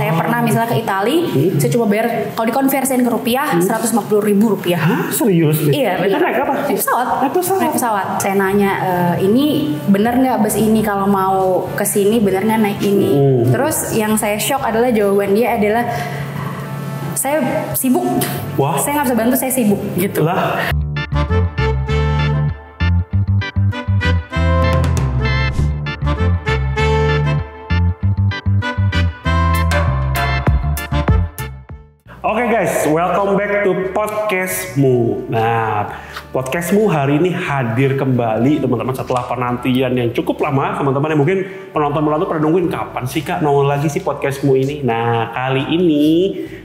Saya pernah misalnya ke Itali, saya cuma bayar kalau dikonversiin ke rupiah 150.000 rupiah. Hah? Serius? Iya, benar. Naik apa? Naik pesawat. Naik pesawat. Saya nanya, ini bener nggak bus ini kalau mau ke sini bener nggak naik ini? Terus yang saya shock adalah jawaban dia adalah saya sibuk. Wah. Saya nggak bisa bantu, saya sibuk gitu. Lah. Oke guys, welcome back to podcastmu. Nah, podcastmu hari ini hadir kembali teman-teman setelah penantian yang cukup lama. Teman-teman yang mungkin penonton-penonton pada nungguin kapan sih Kak nongol lagi sih podcastmu ini. Nah, kali ini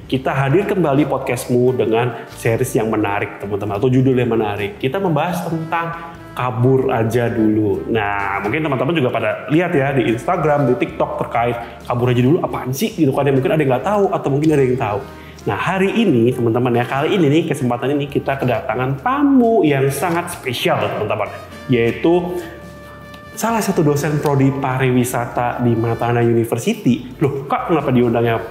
kita hadir kembali podcastmu dengan series yang menarik teman-teman, atau judul yang menarik. Kita membahas tentang kabur aja dulu. Nah, mungkin teman-teman juga pada lihat ya di Instagram, di TikTok terkait kabur aja dulu apaan sih gitu kan. Mungkin ada yang nggak tahu atau mungkin ada yang tahu. Nah, hari ini teman-teman ya, kali ini nih kesempatan ini kita kedatangan tamu yang sangat spesial teman-teman, yaitu salah satu dosen prodi pariwisata di Matana University. Loh, Kak, kenapa diundangnya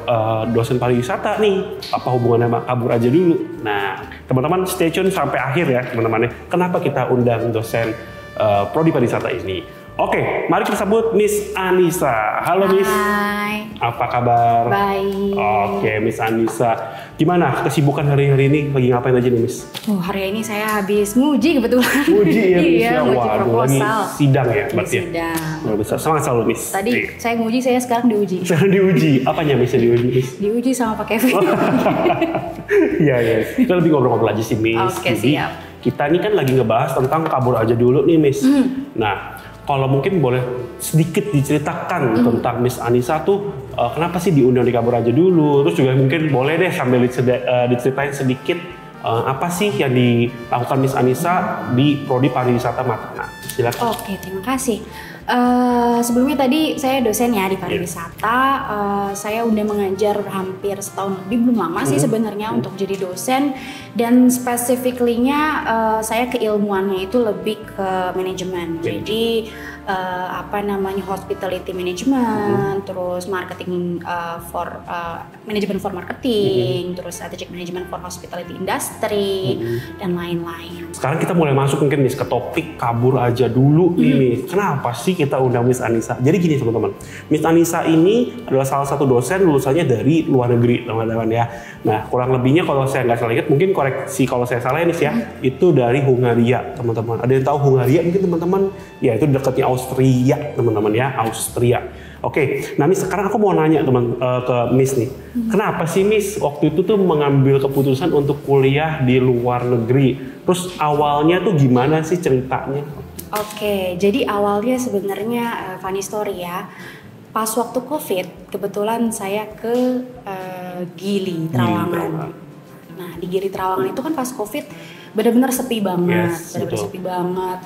dosen pariwisata nih? Apa hubungannya sama kabur aja dulu? Nah, teman-teman stay tune sampai akhir ya teman-teman ya. Kenapa kita undang dosen prodi pariwisata ini? Oke, mari kita sambut Miss Anissa. Halo Miss. Hai. Apa kabar? Baik. Oke, Miss Anissa. Gimana kesibukan hari-hari ini? Lagi ngapain aja nih, Miss? Oh, hari ini saya habis nguji kebetulan. Nguji ya, Miss? Iya, nguji Waduh, lagi proposal. sidang ya, berarti ya? Sidang. Luar biasa. Semangat selalu, Miss. Tadi saya nguji, saya sekarang diuji. Sekarang diuji. Apanya Miss yang diuji, Miss? Diuji sama Pak Kevin. Iya, iya. Kita lebih ngobrol-ngobrol aja sih, Miss. Oke, Jadi, siap. kita ini kan lagi ngebahas tentang kabur aja dulu nih, Miss. Nah, kalau mungkin boleh sedikit diceritakan tentang Miss Anissa tuh kenapa sih diundang di kabur aja dulu, terus juga mungkin boleh deh sambil diceritain sedikit apa sih yang dilakukan Miss Anissa di prodi pariwisata Matana. Silakan. Oke, terima kasih. Sebelumnya tadi saya dosen ya di pariwisata. Saya udah mengajar hampir setahun lebih, belum lama sih sebenarnya untuk jadi dosen. Dan spesifiknya saya keilmuannya itu lebih ke manajemen. Jadi hospitality management, terus marketing manajemen for marketing, terus strategic management for hospitality industry dan lain-lain. Sekarang kita mulai masuk mungkin Miss ke topik kabur aja dulu nih Miss. Kenapa sih kita undang Miss Anissa? Jadi gini teman-teman, Miss Anissa ini adalah salah satu dosen lulusannya dari luar negeri teman-teman ya. Nah, kurang lebihnya kalau saya nggak salah ingat, mungkin koreksi kalau saya salah ini ya, itu dari Hungaria teman-teman. Ada yang tahu Hungaria mungkin teman-teman? Ya, itu dekatnya Austria teman-teman ya, Austria. Oke, nah Miss, sekarang aku mau nanya ke Miss nih, kenapa sih Miss waktu itu tuh mengambil keputusan untuk kuliah di luar negeri? Terus awalnya tuh gimana sih ceritanya? Oke, jadi awalnya sebenarnya funny story ya. Pas waktu COVID, kebetulan saya ke Gili, Trawangan. Nah, di Gili Trawangan itu kan pas COVID benar-benar sepi banget, benar-benar sepi banget.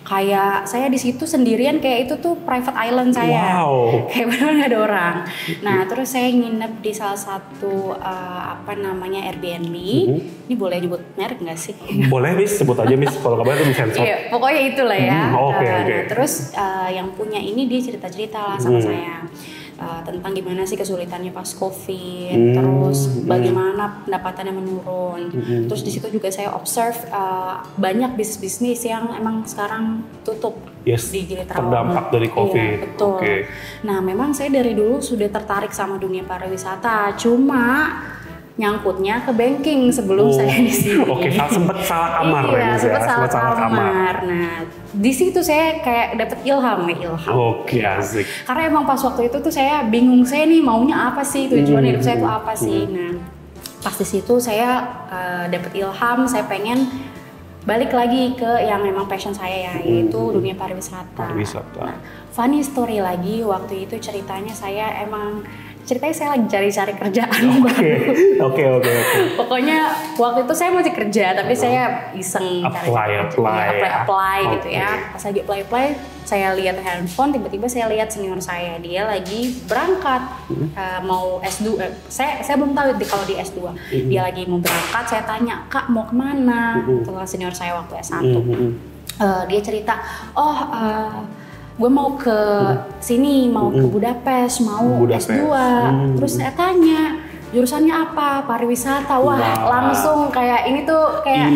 Kayak saya di situ sendirian, kayak itu tuh private island saya. Wow. Kayak benar-benar nggak ada orang. Nah, terus saya nginep di salah satu Airbnb. Ini boleh nyebut merek nggak sih? Boleh Miss, sebut aja Miss. Kalau kabar itu disensor. Iya, pokoknya itulah ya. Oke. Nah, terus yang punya ini dia cerita-cerita lah sama saya. Tentang gimana sih kesulitannya pas COVID, terus bagaimana pendapatannya menurun. Terus di situ juga saya observe banyak bisnis-bisnis yang emang sekarang tutup di Gili Trawangan. Terdampak dari COVID. Iya, betul. Nah, memang saya dari dulu sudah tertarik sama dunia pariwisata, cuma nyangkutnya ke banking sebelum saya di sini. Oke, sempat salah kamar iya, ya, sempat salah kamar. Nah, di situ saya kayak dapet ilham. Oke, asik. Karena emang pas waktu itu tuh saya bingung, saya nih maunya apa sih, tujuan hidup saya itu apa sih. Nah, pas di situ saya dapet ilham, saya pengen balik lagi ke yang memang passion saya ya, yaitu dunia pariwisata. Nah, funny story lagi, waktu itu ceritanya saya lagi cari-cari kerjaan baru. Oke. Pokoknya waktu itu saya masih kerja, tapi saya iseng apply gitu ya. Pas lagi apply, saya lihat handphone, tiba-tiba saya lihat senior saya, dia lagi berangkat mau S2. Saya belum tahu kalau di S2. Dia lagi mau berangkat, saya tanya, "Kak, mau kemana?" Itu senior saya waktu S1. Dia cerita, gue mau ke sini, mau ke Budapest, mau S2. Terus saya tanya, jurusannya apa? Pariwisata. Wah, langsung kayak ini tuh kayak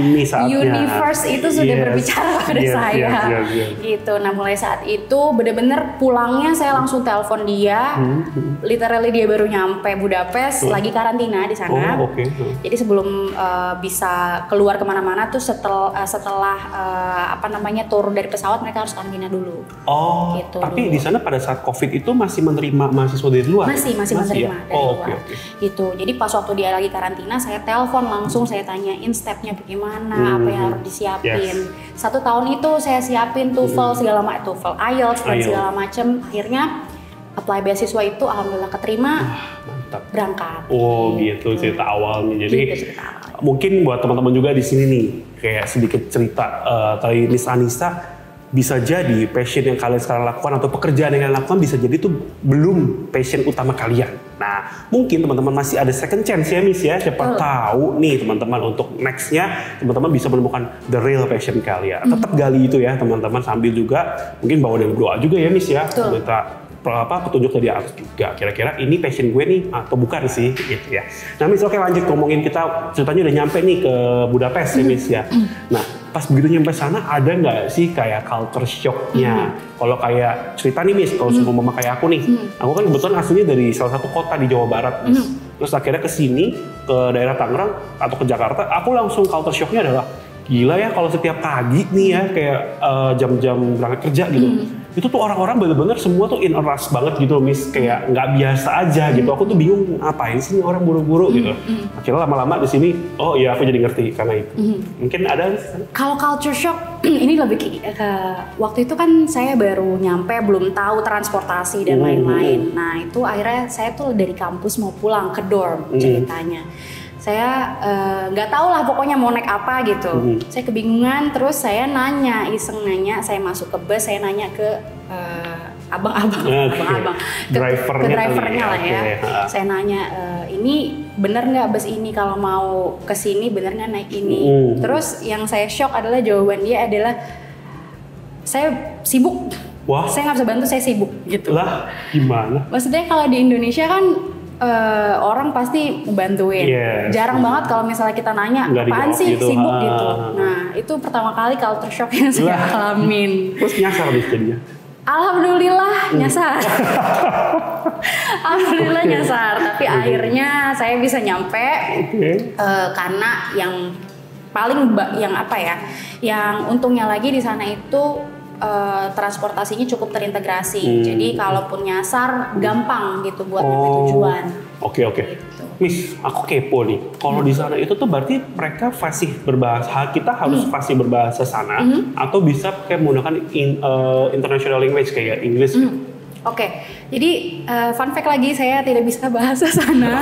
universe itu sudah berbicara pada saya. Gitu. Nah, mulai saat itu bener-bener pulangnya saya langsung telepon dia. Literally dia baru nyampe Budapest, lagi karantina di sana. Jadi sebelum bisa keluar kemana-mana tuh setelah tur dari pesawat, mereka harus karantina dulu. Gitu tapi dulu. Di sana pada saat COVID itu masih menerima mahasiswa dari luar? Masih menerima dari luar. Gitu. Jadi pas waktu dia lagi karantina, saya telepon langsung, saya tanyain stepnya bagaimana, apa yang harus disiapin. 1 tahun itu saya siapin TOEFL segala macam, TOEFL, IELTS dan segala macam. Akhirnya apply beasiswa itu alhamdulillah keterima. Mantap. Berangkat. Gitu cerita awalnya. Jadi mungkin buat teman-teman juga di sini nih, kayak sedikit cerita dari Miss Anissa. Bisa jadi passion yang kalian sekarang lakukan atau pekerjaan yang kalian lakukan bisa jadi itu belum passion utama kalian. Nah, mungkin teman-teman masih ada second chance ya Miss ya. Siapa tahu nih teman-teman untuk nextnya teman-teman bisa menemukan the real passion kalian. Tetap gali itu ya teman-teman, sambil juga mungkin bawa dari doa juga ya Miss ya. Minta petunjuk dari atas juga. Kira-kira ini passion gue nih atau bukan sih gitu ya. Nah Miss, oke lanjut ngomongin, kita ceritanya udah nyampe nih ke Budapest ya Miss ya. Nah, pas begitu nyampe sana ada nggak sih kayak culture shocknya? Kalau kayak cerita nih Miss, kalau semua mama kayak aku nih, aku kan kebetulan aslinya dari salah satu kota di Jawa Barat Miss. Terus akhirnya ke sini, ke daerah Tangerang atau ke Jakarta, aku langsung culture shocknya adalah gila ya kalau setiap pagi nih ya kayak jam-jam berangkat kerja gitu. Itu tuh orang-orang bener-bener semua tuh in a rush banget gitu loh Miss, kayak nggak biasa aja gitu. Aku tuh bingung ngapain sih orang buru-buru gitu. Akhirnya lama-lama di sini, oh iya aku jadi ngerti karena itu. Mungkin ada. Kalau culture shock ini lebih ke waktu itu kan saya baru nyampe, belum tahu transportasi dan lain-lain. Nah itu akhirnya saya tuh dari kampus mau pulang ke dorm ceritanya. Saya nggak tahu lah pokoknya mau naik apa gitu. Saya kebingungan, terus saya iseng nanya, saya masuk ke bus, saya nanya ke abang-abang, ke drivernya lah ya. Saya nanya, ini bener nggak bus ini, kalau mau kesini bener nggak naik ini? Terus yang saya shock adalah jawaban dia adalah, saya sibuk. Wah. Saya nggak bisa bantu, saya sibuk gitu. Lah, gimana? Maksudnya kalau di Indonesia kan orang pasti bantuin. Jarang banget kalau misalnya kita nanya, apaan sih gitu, sibuk gitu. Nah itu pertama kali culture shock yang saya alamin. Terus nyasar deh jadinya? Alhamdulillah nyasar. Alhamdulillah nyasar. Tapi akhirnya saya bisa nyampe karena yang paling yang untungnya lagi di sana itu transportasinya cukup terintegrasi. Jadi kalaupun nyasar gampang gitu buat nyampe tujuan. Oke. Gitu. Miss, aku kepo nih. Kalau di sana itu tuh berarti mereka fasih berbahasa, kita harus fasih berbahasa sana atau bisa kayak menggunakan international language kayak Inggris. Oke. Jadi fun fact lagi, saya tidak bisa bahasa sana.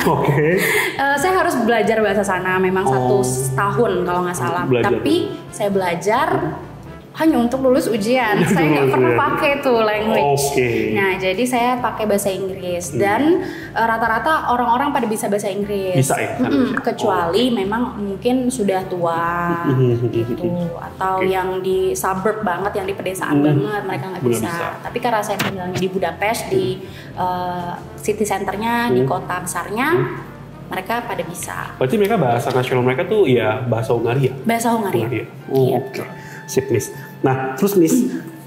Saya harus belajar bahasa sana memang 1 tahun kalau nggak salah. Tapi saya belajar hanya untuk lulus ujian. Saya nggak pernah pakai tuh language. Nah, jadi saya pakai bahasa Inggris dan rata-rata orang-orang pada bisa bahasa Inggris. Bisa ya? Kecuali memang mungkin sudah tua gitu, atau yang di suburb banget, yang di pedesaan banget, mereka nggak bisa. Tapi karena saya tinggalnya di Budapest, di city centernya, di kota besarnya, mereka pada bisa. Berarti mereka bahasa nasional mereka tuh ya bahasa Hungaria? Bahasa Hungaria. Oke. Sip Miss. Nah terus Miss,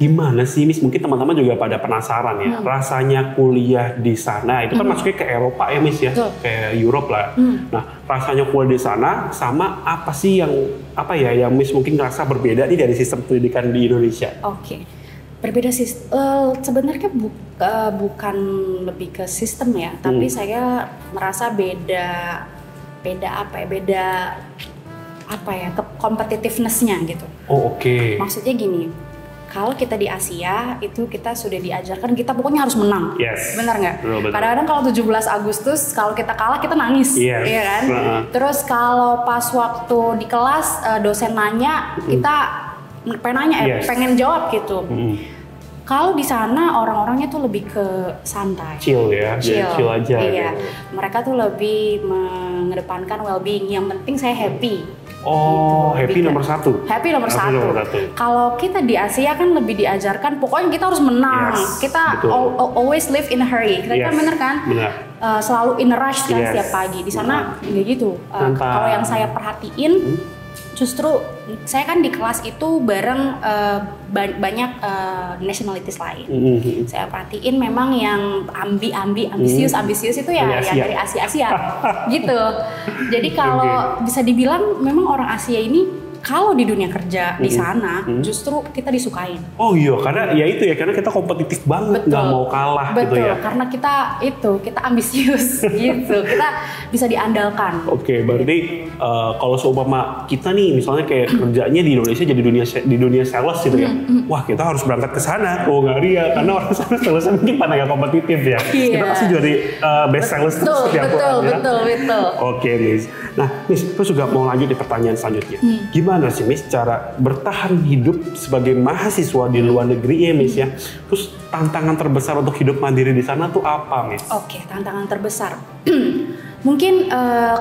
gimana sih Miss? Mungkin teman-teman juga pada penasaran ya, rasanya kuliah di sana itu kan masuknya ke Eropa ya Miss ya, kayak Europe lah. Nah rasanya kuliah di sana sama apa sih yang Miss mungkin ngerasa berbeda nih dari sistem pendidikan di Indonesia? Berbeda sih. Sebenarnya bukan lebih ke sistem ya, tapi saya merasa beda competitiveness-nya gitu. Maksudnya gini, kalau kita di Asia itu kita sudah diajarkan kita pokoknya harus menang. Benar nggak? Kadang-kadang kalau 17 Agustus kalau kita kalah kita nangis, iya kan? Terus kalau pas waktu di kelas dosen nanya, kita pengen jawab gitu. Kalau di sana orang-orangnya tuh lebih ke santai, Chill ya, chill, chill aja. iya. Gitu. Mereka tuh lebih mengedepankan well-being. Yang penting saya happy. Oh, Gitu. happy Lebih nomor ke- satu. Happy nomor Happy satu. nomor satu. Kalau kita di Asia kan lebih diajarkan, pokoknya kita harus menang. Yes, Kita betul. always live in a hurry. Kita kan Yes, bener kan? benar. Selalu in a rush kan Yes. setiap pagi. Di sana nggak gitu. Santai. Kalau yang saya perhatiin, justru saya kan di kelas itu bareng banyak nationalities lain. Saya perhatiin memang yang ambisius itu ya Dari yang Asia. dari Asia gitu. Jadi kalau bisa dibilang memang orang Asia ini kalau di dunia kerja di sana justru kita disukain. Oh iya, karena ya itu ya, karena kita kompetitif banget, nggak mau kalah gitu Betul, ya. karena kita ambisius gitu. Kita bisa diandalkan. Oke, berarti kalau seumpama kita nih misalnya kayak kerjanya di Indonesia jadi dunia sales gitu ya. Wah, kita harus berangkat ke sana ke Hungaria karena orang sana salesnya mungkin pada nggak kompetitif ya. Iya. Kita pasti jadi best sales terus setiap bulan ya. Betul. Oke, Miss. Nah, Miss, terus juga mau lanjut di pertanyaan selanjutnya. Gimana sih, Miss, cara bertahan hidup sebagai mahasiswa di luar negeri ya, Miss ya? Terus tantangan terbesar untuk hidup mandiri di sana tuh apa, Miss? Oke, tantangan terbesar. Mungkin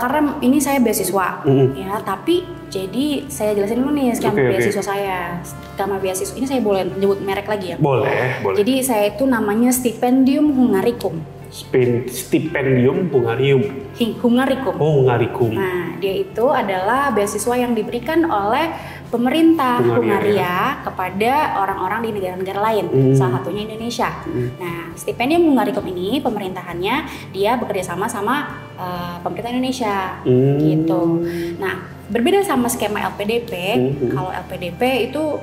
karena ini saya beasiswa, ya. Tapi jadi saya jelasin dulu nih skema beasiswa saya. Skema beasiswa ini saya boleh nyebut merek lagi ya? Boleh. Jadi saya itu namanya Stipendium Hungaricum. Stipendium Hungarium. Hungaricum. Oh, Hungarikum. Nah, dia itu adalah beasiswa yang diberikan oleh pemerintah Hungaria kepada orang-orang di negara-negara lain, salah satunya Indonesia. Nah, Stipendium Hungaricum ini pemerintahannya dia bekerja sama pemerintah Indonesia, gitu. Nah, berbeda sama skema LPDP. Kalau LPDP itu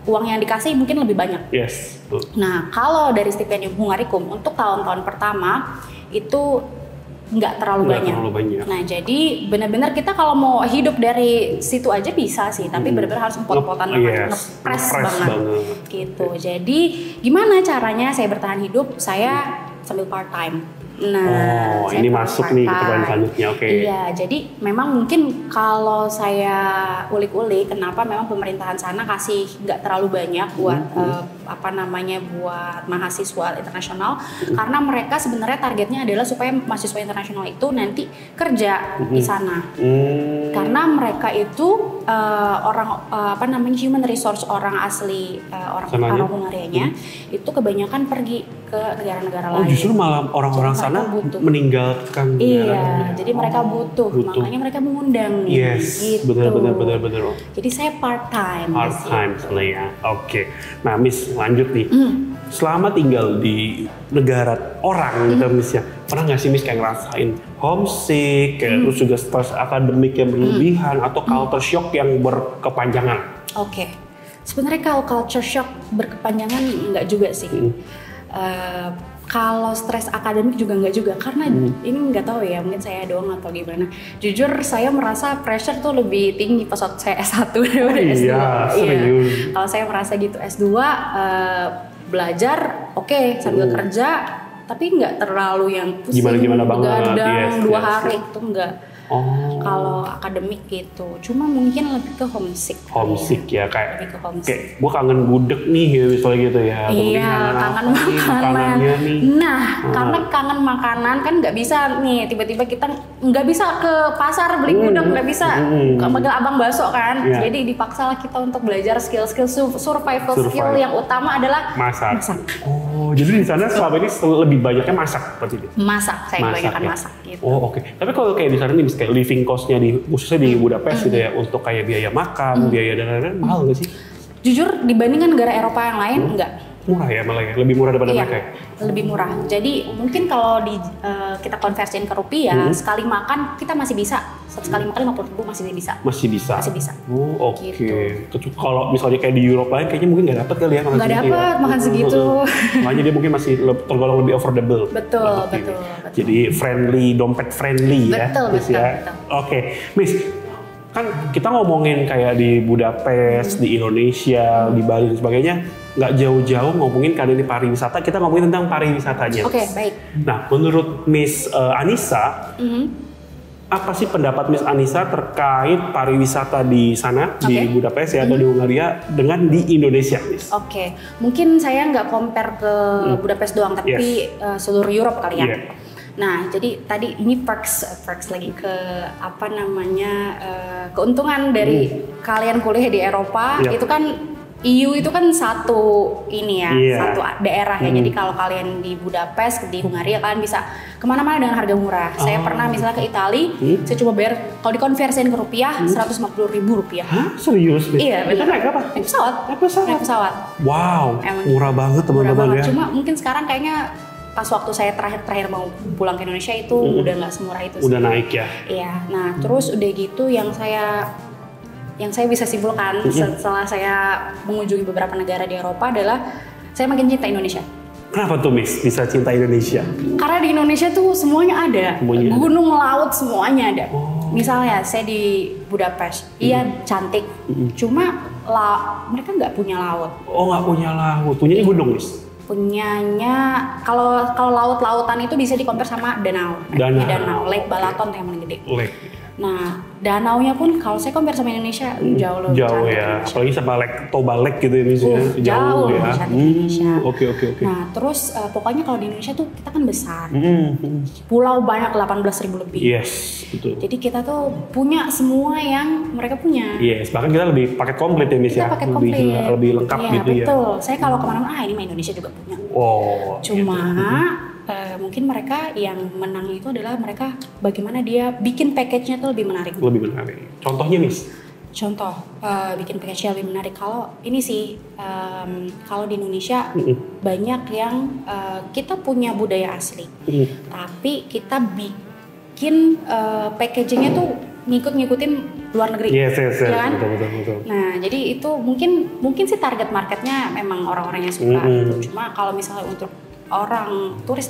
uang yang dikasih mungkin lebih banyak. Yes. Nah, kalau dari Stipendium Hungaricum untuk tahun-tahun pertama itu nggak terlalu banyak. Nah, jadi benar-benar kita kalau mau hidup dari situ aja bisa sih, tapi benar-benar harus empot-empotan banget, ngepres banget. Gitu. Jadi gimana caranya saya bertahan hidup? Saya sambil part time. Nah, ini masuk nih ke pertanyaan selanjutnya. Oke. Iya, jadi memang mungkin kalau saya ulik-ulik kenapa memang pemerintahan sana kasih nggak terlalu banyak buat buat mahasiswa internasional, karena mereka sebenarnya targetnya adalah supaya mahasiswa internasional itu nanti kerja di sana. Karena mereka itu human resource orang asli orang Hungarianya itu kebanyakan pergi ke negara-negara lain. Oh, justru malah orang-orang sana meninggalkan. Iya, jadi mereka butuh, makanya mereka mengundang. Yes, gitu. benar. Jadi saya part time. Ya. Oke. Nah, Miss, lanjut nih. Selama tinggal di negara orang gitu, Miss ya, pernah nggak sih Miss kayak ngerasain homesick, terus juga stres akademik yang berlebihan atau culture shock yang berkepanjangan? Oke. Sebenarnya kalau culture shock berkepanjangan nggak juga sih. Kalau stres akademik juga nggak juga, karena ini nggak tahu ya, mungkin saya doang atau gimana. Jujur saya merasa pressure tuh lebih tinggi pas waktu saya S1 daripada S2. Iya, serius. Kalau saya merasa gitu S2 belajar sambil kerja, tapi nggak terlalu yang pusing, gimana banget. begadang 2 hari itu enggak. Oh. Kalau akademik gitu, cuma mungkin lebih ke homesick. Homesick ya, kayak lebih ke homesick. Kayak gue kangen gudeg nih gitu, misalnya gitu ya. Iya, kangen makanan. Nah, karena kangen makanan kan nggak bisa nih tiba-tiba kita nggak bisa ke pasar beli gudeg, nggak bisa panggil abang bakso kan. Yeah. Jadi dipaksa lah kita untuk belajar skill-skill survival skill yang utama adalah masak. Oh, jadi di sana selama ini lebih banyaknya masak seperti itu. Masak, saya kebanyakan masak gitu. Oh, oke. Tapi kalau kayak di sana nih kayak living cost-nya khususnya di Budapest gitu ya, untuk kayak biaya makan, biaya dan lain-lain, mahal nggak sih? Jujur dibandingkan negara Eropa yang lain enggak. Murah ya malah ya, lebih murah daripada mereka ya? Lebih murah. Jadi mungkin kalau kita konversiin ke rupiah, sekali makan kita masih bisa. Sekali makan 50.000 masih bisa. Masih bisa. Oh, oke. Gitu. Kalau misalnya kayak di Eropa lain kayaknya mungkin nggak dapat kali ya makan segitu. Nggak dapat makan segitu. Makanya dia mungkin masih tergolong lebih affordable. Betul. Jadi dompet friendly ya. Betul. Oke, Miss. Kan kita ngomongin kayak di Budapest, di Indonesia, di Bali dan sebagainya, nggak jauh-jauh ngomongin kali ini pariwisata, kita ngomongin tentang pariwisatanya. Oke, baik. Nah, menurut Miss Anissa, apa sih pendapat Miss Anissa terkait pariwisata di sana di Budapest ya atau di Hungaria dengan di Indonesia, Miss? Oke, mungkin saya nggak compare ke Budapest doang, tapi seluruh Europe kali ya. Nah, jadi tadi ini perks lagi ke apa namanya keuntungan dari kalian kuliah di Eropa itu kan. EU itu kan satu ini ya, satu daerah ya. Jadi kalau kalian di Budapest, di Hungaria kalian bisa kemana-mana dengan harga murah. Saya pernah misalnya ke Italia, saya coba bayar kalau dikonversiin ke rupiah 150.000 rupiah. Hah? Serius? Iya, benar. Naik apa? Naik pesawat. Wow, emang murah banget teman-teman ya. Cuma mungkin sekarang kayaknya pas waktu saya terakhir mau pulang ke Indonesia itu udah nggak semurah itu. Udah naik ya? Iya. Nah, terus udah gitu yang saya bisa simpulkan setelah saya mengunjungi beberapa negara di Eropa adalah saya makin cinta Indonesia. Kenapa tuh Miss bisa cinta Indonesia? Karena di Indonesia tuh semuanya ada. Gunung, laut, semuanya ada. Misalnya saya di Budapest, iya cantik, cuma mereka nggak punya laut. Oh, nggak punya laut, punya gunung Miss? Punyanya, kalau laut-lautan itu bisa di-compare sama danau. Lake Balaton yang paling gede. Nah, danaunya pun kalau saya compare sama Indonesia jauh lebih jauh cantik ya, Indonesia. apalagi sama Toba Lake gitu ini jauh ya. Indonesia. Oke. Nah, terus pokoknya kalau di Indonesia tuh kita kan besar, pulau banyak 18.000 lebih. Yes, betul. Jadi kita tuh punya semua yang mereka punya. Yes, bahkan kita lebih paket komplit ya Miss ya, lebih lengkap gitu ya. Betul. Saya kalau kemana-mana, ini mah Indonesia juga punya. Cuma mungkin mereka yang menang itu adalah mereka bagaimana dia bikin package-nya tuh lebih menarik. Contohnya Miss? Contoh bikin package-nya lebih menarik. Kalau ini sih kalau di Indonesia banyak yang kita punya budaya asli, tapi kita bikin packaging-nya tuh ngikutin luar negeri. Yes, ya kan? Betul. Nah, jadi itu mungkin sih target marketnya memang orang-orang yang suka gitu. Cuma kalau misalnya untuk orang turis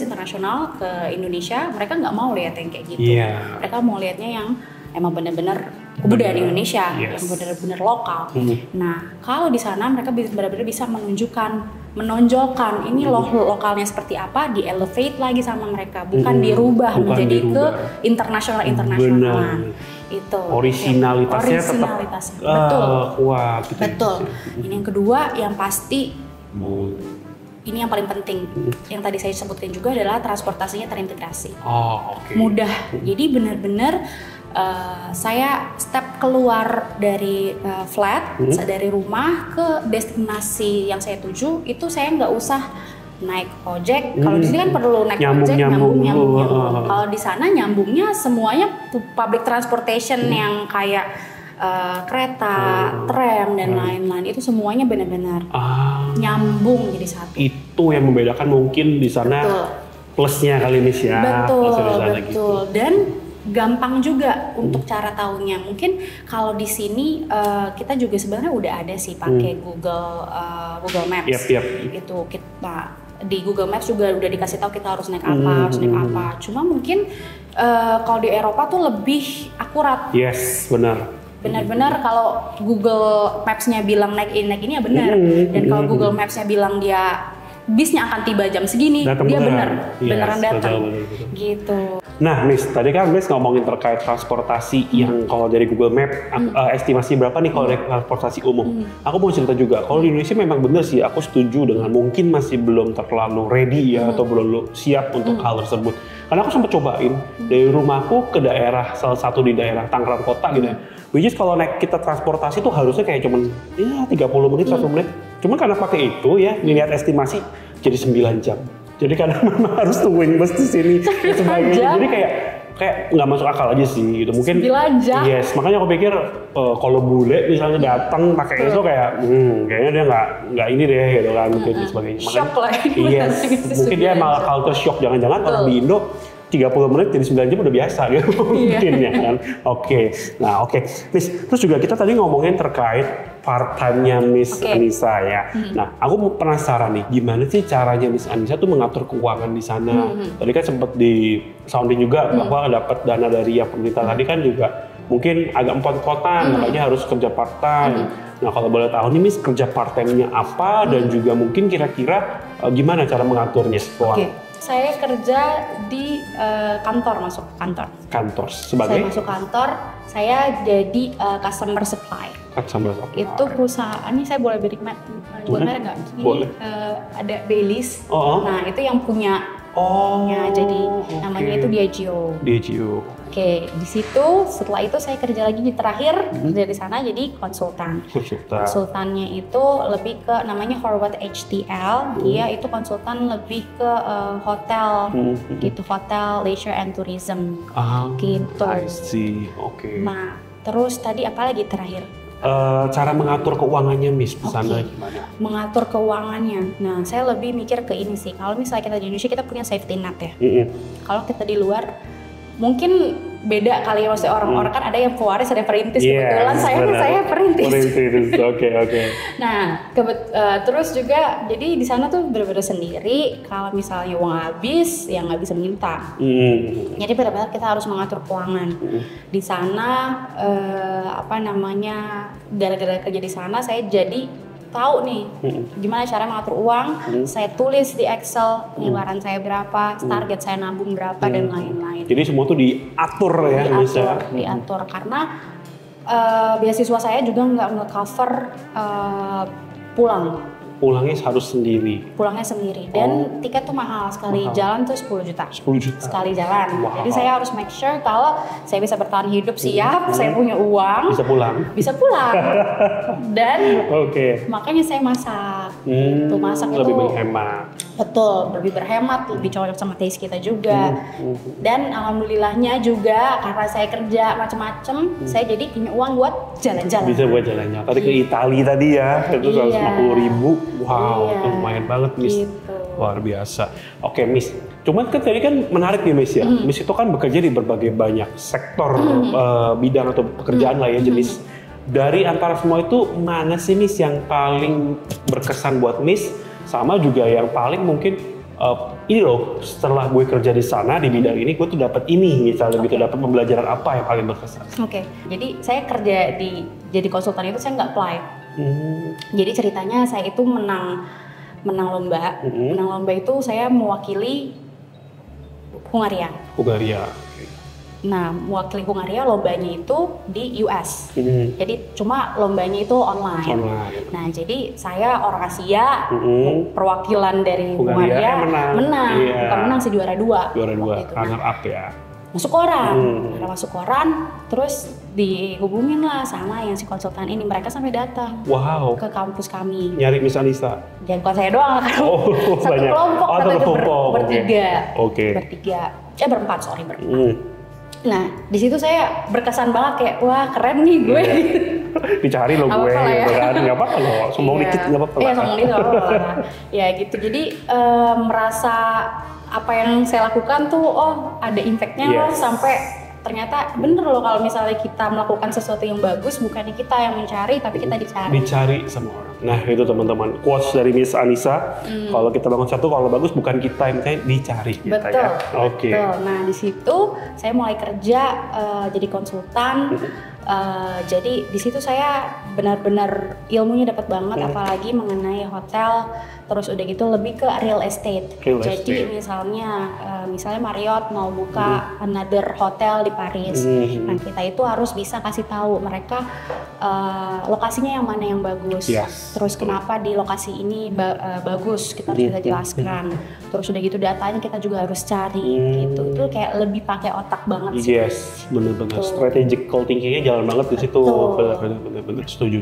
internasional ke Indonesia, mereka nggak mau lihat yang kayak gitu. Mereka mau lihatnya yang emang benar-benar kebudayaan Indonesia, yang benar-benar lokal. Nah, kalau di sana mereka benar-benar bisa menonjolkan ini loh lokalnya seperti apa, di elevate lagi sama mereka, bukan dirubah menjadi ke internasionalan. Itu originalitasnya tetap. Betul. Wah, gitu. Betul. Ini yang kedua yang pasti. Ini yang paling penting, yang tadi saya sebutkan juga adalah transportasinya terintegrasi. Mudah. Jadi benar-benar saya step keluar dari flat, dari rumah ke destinasi yang saya tuju, itu saya nggak usah naik ojek. Kalau di sini kan perlu naik ojek, nyambung. Kalau di sana nyambungnya semuanya public transportation yang kayak kereta, tram dan lain-lain, itu semuanya benar-benar nyambung jadi satu. Itu yang membedakan mungkin di sana plusnya kali Miss ya. Betul. Gitu. Dan gampang juga untuk cara tahunya. Mungkin kalau di sini kita juga sebenarnya udah ada sih pakai Google Maps. Itu kita di Google Maps juga udah dikasih tahu kita harus naik apa, Cuma mungkin kalau di Eropa tuh lebih akurat. Yes, Benar-benar kalau Google Maps-nya bilang naik ini ya benar. Dan kalau Google Maps-nya bilang dia bisnya akan tiba jam segini, dia beneran datang. Gitu. Nah, Miss, tadi kan Miss ngomongin terkait transportasi yang kalau dari Google Map estimasi berapa nih kalau dari transportasi umum. Aku mau cerita juga, kalau di Indonesia memang bener sih, aku setuju dengan mungkin masih belum terlalu ready ya atau belum siap untuk hal tersebut. Karena aku sempat cobain dari rumahku ke daerah, salah satu di daerah Tangerang Kota gitu ya. Which is kalau naik kita transportasi tuh harusnya kayak cuman 30 menit, 1 menit. Cuman karena pakai itu ya, dilihat estimasi jadi 9 jam. Jadi kadang memang harus tungguin bus di sini dan sebagainya. Jadi kayak nggak masuk akal aja sih gitu. Mungkin 9 jam. Yes, makanya aku pikir kalau bule misalnya datang pakai itu kayak kayaknya dia nggak ini deh gitu kan mungkin dan sebagainya. Shock lah. Yes, mungkin dia malah culture shock, jangan-jangan orang di Indo 30 menit jadi 9 jam udah biasa gitu mungkin ya kan. Oke. Miss, terus juga kita tadi ngomongin terkait part-time-nya Miss Anissa ya. Nah, aku penasaran nih, gimana sih caranya Miss Anissa tuh mengatur keuangan di sana? Tadi kan sempat di sounding juga bahwa dapat dana dari yang pemerintah tadi kan juga mungkin agak empot-empotan, makanya harus kerja part-time. Nah, kalau boleh tahu nih Miss, kerja part-time-nya apa dan juga mungkin kira-kira gimana cara mengaturnya? saya kerja di kantor, masuk kantor. Kantor sebagai? Saya masuk kantor, saya jadi customer supply. Customer supply. Itu perusahaan, ini saya boleh beri merek nggak? Ini boleh. Ada Baileys. Oh. Nah itu yang punya. Ya, jadi namanya itu Diageo. Diageo. Oke, di situ setelah itu saya kerja lagi di terakhir kerja di sana jadi konsultan. Konsultannya itu lebih ke namanya Horwath HTL. Dia itu konsultan lebih ke hotel, gitu, hotel, leisure and tourism. Gitu. I see. Oke. Nah, terus tadi apa lagi terakhir? Cara mengatur keuangannya Miss di sana gimana? Mengatur keuangannya. Nah, saya lebih mikir ke ini sih. Kalau misalnya kita di Indonesia kita punya safety net ya. Kalau kita di luar mungkin beda kali ya, maksudnya orang-orang kan ada yang pewaris, ada yang perintis. Kebetulan saya perintis. Oke. Nah, terus juga jadi di sana tuh benar-benar sendiri. Kalau misalnya uang habis, ya nggak bisa minta. Jadi benar-benar kita harus mengatur keuangan. Di sana gara-gara kerja di sana saya jadi tahu nih gimana cara mengatur uang. Saya tulis di Excel pengeluaran saya berapa, target saya nabung berapa dan lain-lain. Jadi semua tuh diatur ya, diatur karena beasiswa saya juga nggak nge-cover pulangnya harus sendiri dan tiket tuh mahal, sekali jalan tuh 10 juta sekali jalan. Jadi saya harus make sure kalau saya bisa bertahan hidup, siap, saya punya uang, bisa pulang dan makanya saya masak. Masak lebih itu berhemat. Betul, lebih berhemat, lebih cocok sama taste kita juga. Dan alhamdulillahnya juga karena saya kerja macam-macam, saya jadi punya uang buat jalan-jalan. Bisa buat jalan-jalan. Tadi ke Italia tadi ya, itu 150.000. Wow, itu lumayan banget Miss. Gitu. Luar biasa. Oke Miss, cuman kan tadi kan menarik nih Miss ya. Miss itu kan bekerja di berbagai banyak sektor bidang atau pekerjaan lah ya jenis. Dari antara semua itu mana sih Miss yang paling berkesan buat Miss? Sama juga yang paling mungkin ini loh, setelah gue kerja di sana di bidang ini, gue tuh dapat ini misalnya gitu, dapat pembelajaran apa yang paling berkesan? Jadi saya kerja jadi konsultan itu saya nggak apply. Jadi ceritanya saya itu menang lomba. Menang lomba itu saya mewakili Hungaria. Nah, mewakili Hungaria, lombanya itu di US. Jadi cuma lombanya itu online. Nah, jadi saya orang Asia, perwakilan dari Hungaria menang. Bukan menang sih, juara 2. Runner up ya. Masuk koran, terus dihubungin lah sama yang si konsultan ini. Mereka sampai datang ke kampus kami. Nyari Miss Anissa? Jangan bukan saya doang kan. Satu kelompok, bertiga. Berempat. Nah, di situ saya berkesan banget kayak wah keren nih gue. Dicari lo gue, nggak apa-apa lo, sombong dikit nggak apa-apa. Iya, sombong dikit nggak apa-apa. Ya gitu, jadi merasa apa yang saya lakukan tuh ada impactnya loh, sampai ternyata bener loh kalau misalnya kita melakukan sesuatu yang bagus, bukannya kita yang mencari tapi kita dicari sama orang. Nah itu teman-teman, quotes dari Miss Anissa, kalau kita bangun satu, kalau bagus bukan kita yang dicari. Betul. Betul. Nah di situ saya mulai kerja jadi konsultan. Jadi di situ saya benar-benar ilmunya dapat banget, apalagi mengenai hotel. Terus udah gitu lebih ke real estate. Jadi misalnya Marriott mau buka another hotel di Paris. Nah kita itu harus bisa kasih tahu mereka lokasinya yang mana yang bagus. Terus kenapa di lokasi ini bagus, kita harus bisa jelaskan. Terus udah gitu datanya kita juga harus cari gitu. Itu kayak lebih pakai otak banget sih. Bener-bener strategical thinkingnya jalan banget di situ. Bener-bener setuju.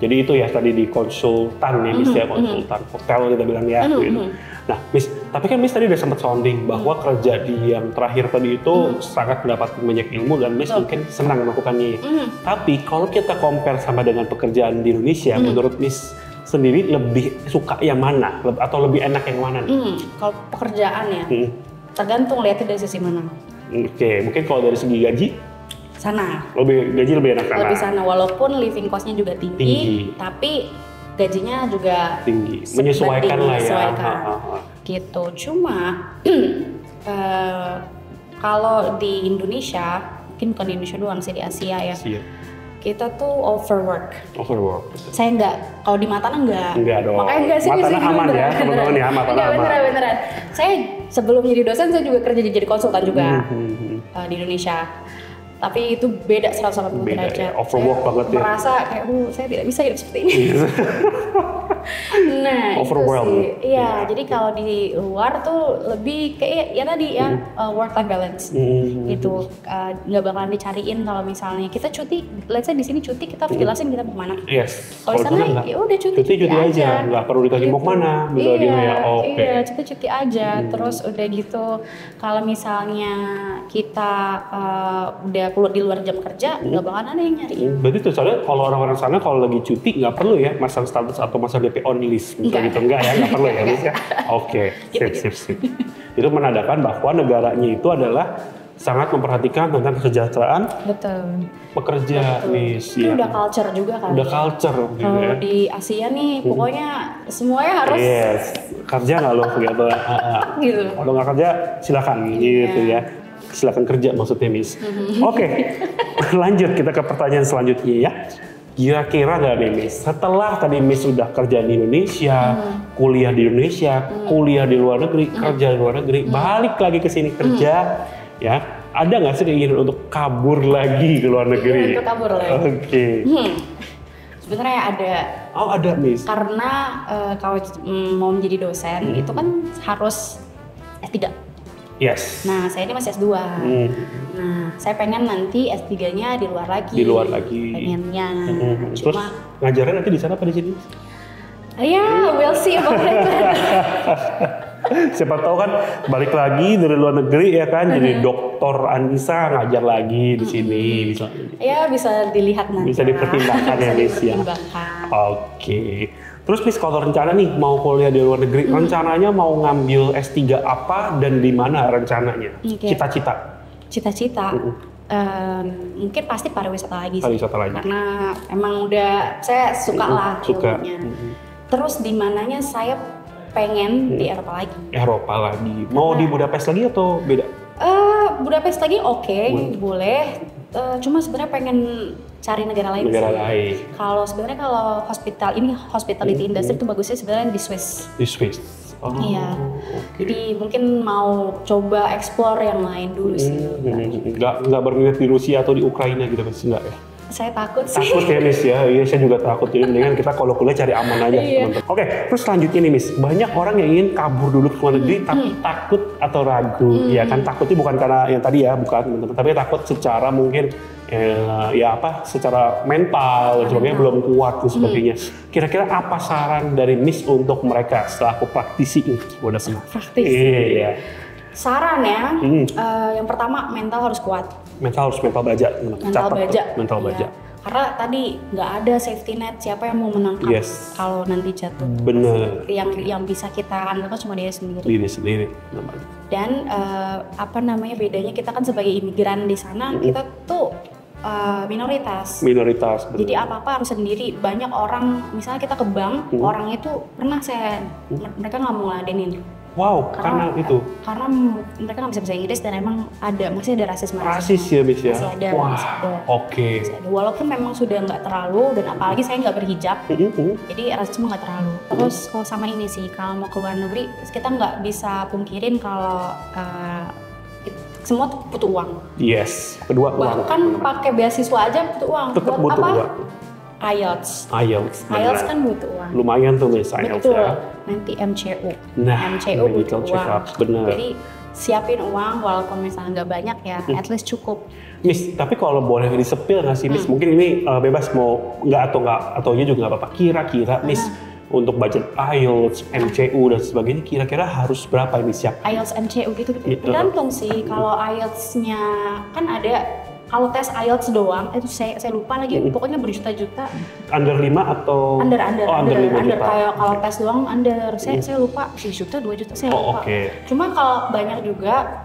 Jadi itu ya tadi di konsultan ya, istilah konsultan hotel kita bilang ya. Gitu. Nah, Miss, tapi kan Miss tadi udah sempat sounding bahwa kerja di yang terakhir tadi itu sangat mendapatkan banyak ilmu dan Miss mungkin senang melakukannya. Tapi kalau kita compare sama dengan pekerjaan di Indonesia, menurut Miss sendiri lebih suka yang mana atau lebih enak yang mana? Kalau pekerjaan ya, tergantung lihatnya dari sisi mana. Mungkin kalau dari segi gaji sana. Gaji lebih enak sana. Lebih sana, walaupun living cost-nya juga tinggi. Tapi gajinya juga tinggi. Menyesuaikan lah ya. Gitu. Cuma kalau di Indonesia, mungkin bukan di Indonesia doang sih, di Asia ya. kita tuh overwork. Overwork. Saya enggak, kalau di Matana enggak. Enggak dong. Makanya enggak sih. Matana aman ya, teman-teman ya, Matana aman. Beneran. Saya sebelum jadi dosen, saya juga kerja jadi konsultan juga di Indonesia. Tapi itu beda 180 derajat. Ya, overwork banget ya. Merasa kayak, saya tidak bisa hidup seperti ini. Nah, overwhelmed. Itu sih. Iya, jadi kalau di luar tuh lebih kayak ya tadi ya work life balance. Itu nggak bakalan dicariin kalau misalnya kita cuti, let's say di sini cuti kita harus jelasin kita mau kemana. Yes. Kalau di sana ya udah cuti aja, nggak perlu ditanya mau kemana. Iya, cuti aja. Terus udah gitu, kalau misalnya kita udah keluar di luar jam kerja, nggak bakalan ada yang nyari. Berarti tuh soalnya kalau orang-orang sana kalau lagi cuti nggak perlu ya masang status atau masang DP on list gitu enggak ya, nggak perlu ya Miss ya. Oke, sip. Itu menandakan bahwa negaranya itu adalah sangat memperhatikan tentang kesejahteraan pekerja, Miss. Itu udah culture juga kan. Udah culture gitu ya. Kalau di Asia nih pokoknya semuanya harus kerja nggak lo gitu. Gitu. Kalau nggak kerja silakan gitu ya. Silakan kerja maksudnya Miss. Oke. Lanjut kita ke pertanyaan selanjutnya ya. Kira-kira nggak nih Miss, setelah tadi Miss sudah kerja di Indonesia, kuliah di Indonesia, kuliah di luar negeri, kerja di luar negeri, balik lagi ke sini kerja, ya, ada nggak sih keinginan untuk kabur lagi ke luar negeri? Untuk kabur lagi. Oke. Sebenarnya ada. Oh ada Miss. Karena kalau mau menjadi dosen itu kan harus S3. Yes. Nah, saya ini masih S2. Nah, saya pengen nanti S3-nya di luar lagi. Pengennya. Terus ngajarnya nanti di sana apa di sini? Ya, we'll see about that. Siapa tahu kan balik lagi dari luar negeri ya kan, jadi Dokter Anissa ngajar lagi di sini misalnya. Ya, bisa dilihat nanti. Bisa dipertimbangkan ya Miss ya. Oke. Terus Miss kalau rencana nih mau kuliah di luar negeri, rencananya mau ngambil S3 apa dan di mana rencananya? Cita-cita? Cita-cita? Mungkin pasti pariwisata lagi sih. Pariwisata lagi. Karena emang udah saya suka lah ilmunya. Terus di mananya saya pengen di Eropa lagi. Eropa lagi. Mau di Budapest lagi atau beda? Budapest lagi boleh. Cuma sebenarnya pengen cari negara lain. Kalau sebenarnya kalau hospitality industry itu bagusnya sebenarnya di Swiss. Di Swiss. Oh, iya. Jadi mungkin mau coba explore yang lain dulu sih. Nggak berminat di Rusia atau di Ukraina gitu Miss, enggak ya? Saya takut sih. Takut ya Miss ya, iya saya juga takut. Jadi mendingan kita kalau kuliah cari aman aja teman-teman. Oke, terus selanjutnya nih Miss, banyak orang yang ingin kabur dulu ke luar negeri tapi takut atau ragu. Ya kan takutnya bukan karena yang tadi ya, bukan teman-teman, tapi takut secara mungkin secara mental, sebagainya belum kuat dan sebagainya. Kira-kira apa saran dari Miss untuk mereka selaku praktisi ini? Praktisi. Iya. Saran ya, yang pertama mental harus kuat. Mental baja. Mental baja. Karena tadi nggak ada safety net, siapa yang mau menangkap kalau nanti jatuh. Bener. Yang bisa kita andalkan cuma diri sendiri. Diri sendiri. Dan bedanya kita kan sebagai imigran di sana, kita tuh minoritas. Betul. Jadi apa-apa harus sendiri. Banyak orang, misalnya kita ke bank, orang itu pernah mereka nggak mau ngeladenin. Wow, karena mereka nggak bisa bahasa Inggris dan emang masih ada rasisme. Rasis ya, Miss ya? Masih ada. Oke. Walaupun memang sudah nggak terlalu, dan apalagi saya nggak berhijab, jadi rasisme nggak terlalu. Terus kalau sama ini sih, kalau mau ke luar negeri, kita nggak bisa pungkirin kalau semua butuh uang. Yes, kedua uang. Bahkan pakai beasiswa aja butuh uang. Tetap butuh uang. IELTS kan butuh uang. Lumayan tuh Miss IELTS ya. Nanti MCU. MCU butuh uang. Bener. Jadi siapin uang walaupun misalnya nggak banyak ya, at least cukup. Miss, tapi kalau boleh disepil nggak sih Miss? Mungkin ini bebas mau ataunya juga nggak apa-apa. Kira-kira Miss untuk budget IELTS, MCU dan sebagainya kira-kira harus berapa ini siap? IELTS, MCU gitu. Tergantung sih. Kalau IELTS-nya kan ada. Kalau tes IELTS doang, itu saya lupa lagi, pokoknya berjuta-juta. Under 5 atau? Under. 5 juta. Kayak kalau tes doang under, saya lupa, 1 juta, 2 juta, saya lupa. Cuma kalau banyak juga,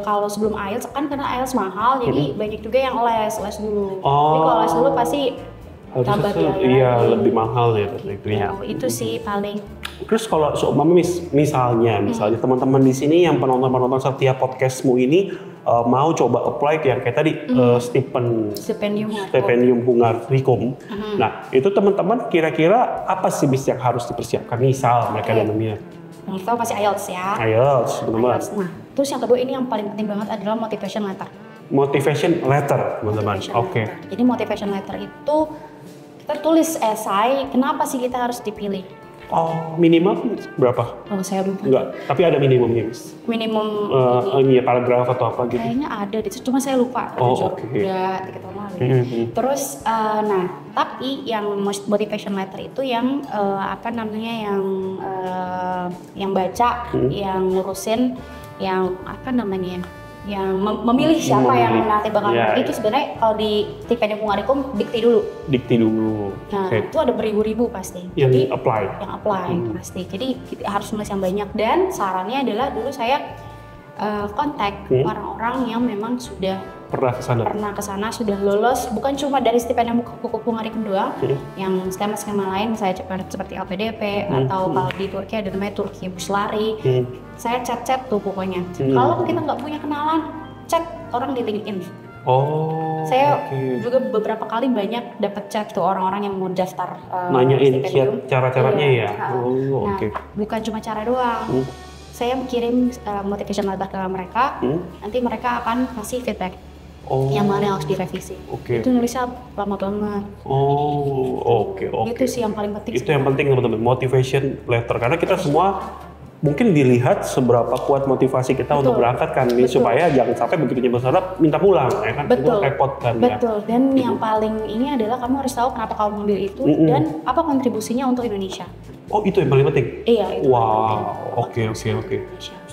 kalau sebelum IELTS, kan karena IELTS mahal, jadi banyak juga yang les dulu. Jadi kalau les dulu pasti tambah biaya. Iya, lebih mahal ya itu ya. Itu sih paling. Terus kalau misalnya teman-teman di sini yang penonton setiap podcastmu ini mau coba apply yang kayak tadi stipendium Hungarikum. Nah, itu teman-teman kira-kira apa sih Miss yang harus dipersiapkan? Misal mereka ada minat. Yang pertama pasti IELTS ya. IELTS, teman-teman. Nah, terus yang kedua ini yang paling penting banget adalah motivation letter. Motivation letter, teman-teman. Oke. Jadi motivation letter itu kita tulis esai, kenapa sih kita harus dipilih? Oh, minimal berapa? Oh, saya lupa. Enggak, tapi ada minimumnya, Miss. Minimum ini ya paragraf atau apa gitu. Kayaknya ada, cuma saya lupa. Oke. Udah 3 tahun lalu. Terus, nah, tapi yang motivation letter itu yang yang baca, yang ngurusin, yang yang memilih siapa yang nanti bakal itu sebenarnya kalau di stipendium Hungarikum dikti dulu. Nah, itu ada beribu-ribu pasti. Yang apply pasti. Jadi harus nulis yang banyak, dan sarannya adalah dulu saya kontak orang-orang yang memang sudah pernah kesana, sudah lolos, bukan cuma dari stipendium Hungarikum doang, yang skema-skema lain misalnya seperti LPDP atau kalau di Turki ada namanya Turki Bus Lari. Saya chat tuh pokoknya. Kalau kita nggak punya kenalan, chat orang di LinkedIn. Saya juga beberapa kali banyak dapat chat tuh orang-orang yang mau daftar nanyain cara-caranya ya. Bukan cuma cara doang. Saya kirim motivation letter ke mereka, nanti mereka akan kasih feedback. Yang mana yang harus direvisi. Itu nulisnya lama banget. Itu sih yang paling penting. Itu yang penting teman-teman, motivation letter, karena kita semua mungkin dilihat seberapa kuat motivasi kita untuk berangkat kan, supaya jangan sampai begitu nyampe sana minta pulang, ya kan? Itu repot kan. Betul. Dan yang paling ini adalah kamu harus tahu kenapa kamu mengambil itu dan apa kontribusinya untuk Indonesia. Itu yang paling penting. Iya, itu. Wow, oke.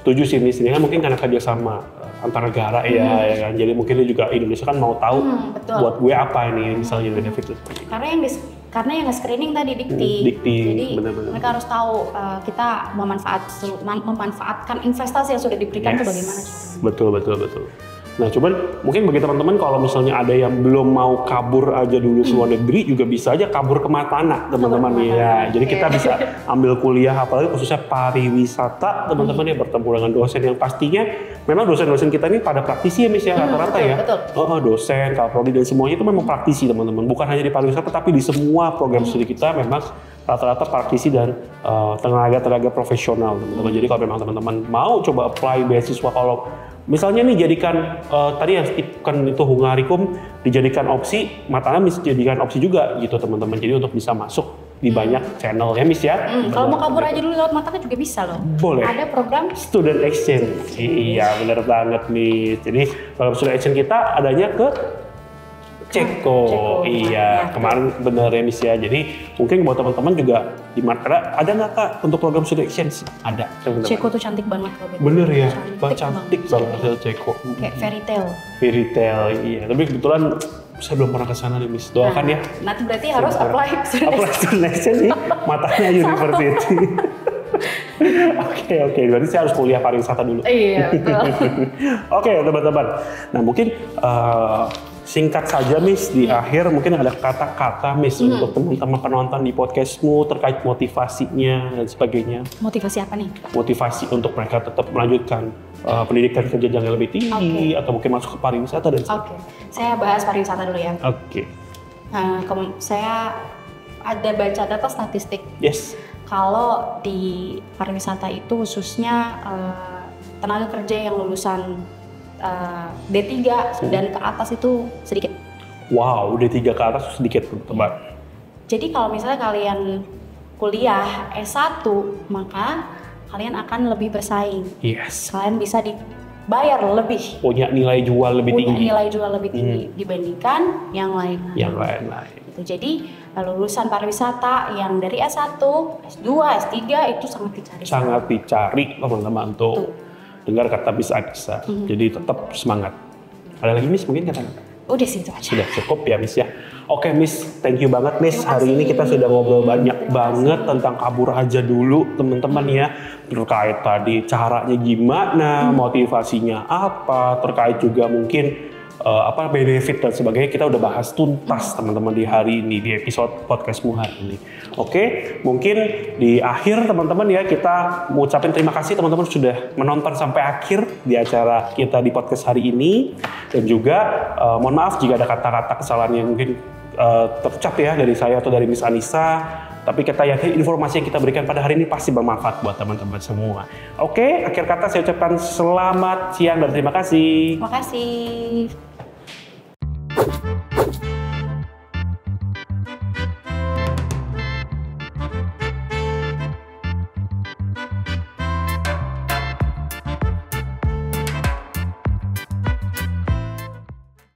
Setuju sih Miss, ini kan mungkin karena kerjasama antar negara ya kan. Jadi mungkin juga Indonesia kan mau tahu buat gue apa ini misalnya benefit. Karena yang screening tadi dikti. Jadi bener-bener mereka harus tahu kita memanfaatkan investasi yang sudah diberikan itu bagaimana. Betul. Nah, cuman mungkin bagi teman-teman kalau misalnya ada yang belum mau kabur aja dulu ke luar negeri, juga bisa aja kabur ke Matana, teman-teman ya. Jadi kita bisa ambil kuliah, apalagi khususnya pariwisata, teman-teman ya, bertemu dengan dosen yang pastinya memang dosen-dosen kita ini pada praktisi ya Miss ya, rata-rata ya. Dosen, kaprodi dan semuanya itu memang praktisi teman-teman. Bukan hanya di pariwisata, tapi di semua program studi kita memang rata-rata praktisi dan tenaga-tenaga profesional, teman-teman. Jadi kalau memang teman-teman mau coba apply beasiswa, kalau misalnya nih jadikan tadi yang kan itu Hungarikum dijadikan opsi, Matana bisa dijadikan opsi juga gitu teman-teman. Jadi untuk bisa masuk di banyak channel ya Miss ya. Kalau mau kabur aja dulu lewat Matana juga bisa loh. Boleh. Ada program student exchange. Iya benar banget Miss. Jadi program student exchange kita adanya ke Ceko. Iya, kemarin bener ya Miss ya. Jadi mungkin buat teman-teman juga di Matana ada nggak Kak untuk program student exchange? Ada. Ceko tuh cantik banget loh. Bener ya, cantik banget Ceko. Kayak fairy tale, iya. Tapi kebetulan saya belum pernah ke sana nih Miss. Doakan ya. Nanti berarti harus apply student exchange di Matana University. Oke. Berarti saya harus kuliah pariwisata dulu. Iya, betul. Oke, teman-teman. Nah, mungkin singkat saja Miss, di akhir mungkin ada kata-kata Miss untuk teman-teman penonton di podcastmu terkait motivasinya dan sebagainya. Motivasi apa nih? Motivasi untuk mereka tetap melanjutkan pendidikan ke jenjang yang lebih tinggi atau mungkin masuk ke pariwisata dan sebagainya. Saya bahas pariwisata dulu ya. Saya ada baca data statistik. Yes. Kalau di pariwisata itu khususnya tenaga kerja yang lulusan D3 dan ke atas itu sedikit. Wow, D3 ke atas sedikit teman. Jadi kalau misalnya kalian kuliah S1, maka kalian akan lebih bersaing. Yes. Kalian bisa dibayar lebih. Punya nilai jual lebih tinggi. Dibandingkan yang lain-lain. Gitu. Jadi lulusan pariwisata yang dari S1, S2, S3 itu sangat dicari. Teman-teman tuh. Dengar kata bisa. Jadi tetap semangat. Ada lagi Miss mungkin kata-kata? Udah sih itu aja. Sudah cukup ya Miss ya. Oke Miss, thank you banget Miss. Hari ini kita sudah ngobrol banyak banget tentang kabur aja dulu teman-teman ya. Terkait tadi caranya gimana, motivasinya apa, terkait juga mungkin benefit dan sebagainya kita udah bahas tuntas teman-teman di hari ini di episode podcastmu hari ini. Oke, mungkin di akhir teman-teman ya kita mau ucapin terima kasih teman-teman sudah menonton sampai akhir di acara kita di podcast hari ini, dan juga mohon maaf jika ada kata-kata kesalahan yang mungkin terucap ya dari saya atau dari Miss Anissa. Tapi kita yakin informasi yang kita berikan pada hari ini pasti bermanfaat buat teman-teman semua. Oke, akhir kata saya ucapkan selamat siang dan terima kasih. Terima kasih.